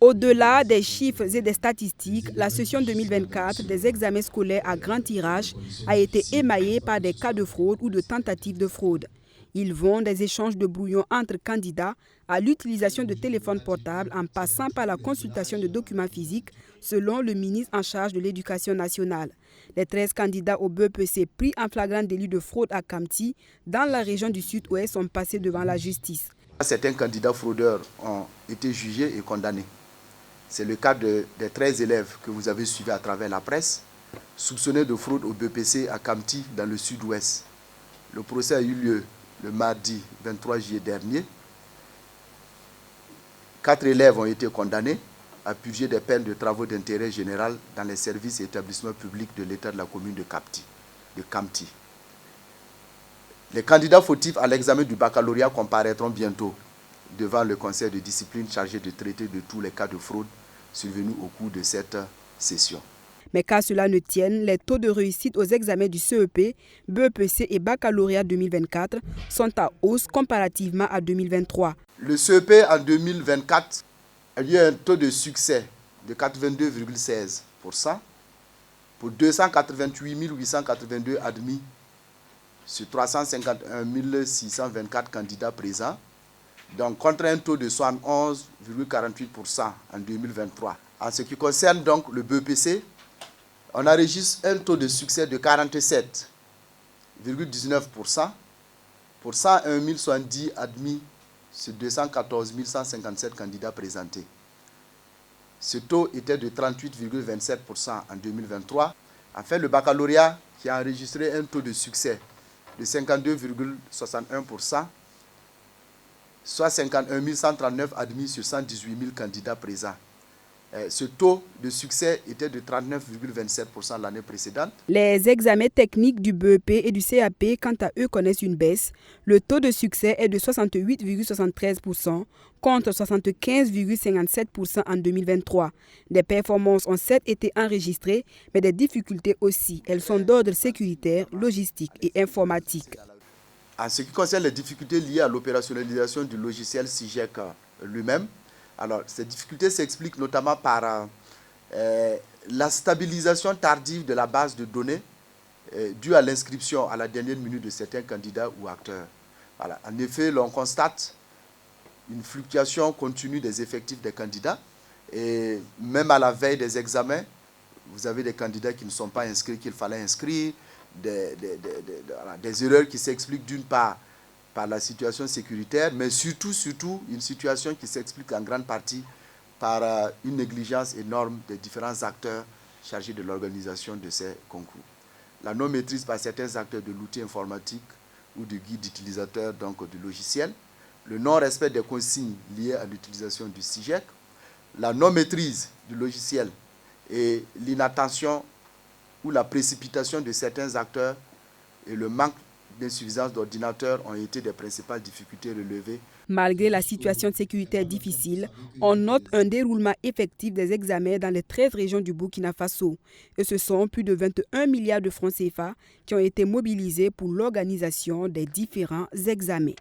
Au-delà des chiffres et des statistiques, la session 2024 des examens scolaires à grand tirage a été émaillée par des cas de fraude ou de tentatives de fraude. Ils vont des échanges de brouillons entre candidats à l'utilisation de téléphones portables en passant par la consultation de documents physiques selon le ministre en charge de l'Éducation nationale. Les 13 candidats au BEPC pris en flagrant délit de fraude à Kamti dans la région du Sud-Ouest sont passés devant la justice. Certains candidats fraudeurs ont été jugés et condamnés. C'est le cas des 13 élèves que vous avez suivis à travers la presse, soupçonnés de fraude au BEPC à Kamti dans le Sud-Ouest. Le procès a eu lieu le mardi 23 juillet dernier. 4 élèves ont été condamnés à purger des peines de travaux d'intérêt général dans les services et établissements publics de l'État de la commune de Kamti. Les candidats fautifs à l'examen du baccalauréat comparaîtront bientôt devant le conseil de discipline chargé de traiter de tous les cas de fraude survenus au cours de cette session. Mais qu'à cela ne tienne, les taux de réussite aux examens du CEP, BEPC et baccalauréat 2024 sont à hausse comparativement à 2023. Le CEP en 2024 a eu un taux de succès de 82,16% pour 288 882 admis sur 351 624 candidats présents, donc contre un taux de 71,48% en 2023. En ce qui concerne donc le BEPC, on enregistre un taux de succès de 47,19% pour 101 070 admis sur 214 157 candidats présentés. Ce taux était de 38,27% en 2023. Enfin, le baccalauréat qui a enregistré un taux de succès de 52,61%, soit 51 139 admis sur 118 000 candidats présents. Ce taux de succès était de 39,27% l'année précédente. Les examens techniques du BEP et du CAP, quant à eux, connaissent une baisse. Le taux de succès est de 68,73% contre 75,57% en 2023. Des performances ont certes été enregistrées, mais des difficultés aussi. Elles sont d'ordre sécuritaire, logistique et informatique. En ce qui concerne les difficultés liées à l'opérationnalisation du logiciel SIGEC lui-même, alors, ces difficultés s'expliquent notamment par la stabilisation tardive de la base de données due à l'inscription à la dernière minute de certains candidats ou acteurs. Voilà. En effet, l'on constate une fluctuation continue des effectifs des candidats et même à la veille des examens, vous avez des candidats qui ne sont pas inscrits, qu'il fallait inscrire, des erreurs qui s'expliquent d'une part par la situation sécuritaire, mais surtout une situation qui s'explique en grande partie par une négligence énorme des différents acteurs chargés de l'organisation de ces concours. La non-maîtrise par certains acteurs de l'outil informatique ou du guide utilisateur donc du logiciel, le non-respect des consignes liées à l'utilisation du SIGEC, la non-maîtrise du logiciel et l'inattention ou la précipitation de certains acteurs et le manque d'insuffisance d'ordinateurs ont été des principales difficultés relevées. Malgré la situation sécuritaire difficile, on note un déroulement effectif des examens dans les 13 régions du Burkina Faso. Et ce sont plus de 21 milliards de francs CFA qui ont été mobilisés pour l'organisation des différents examens.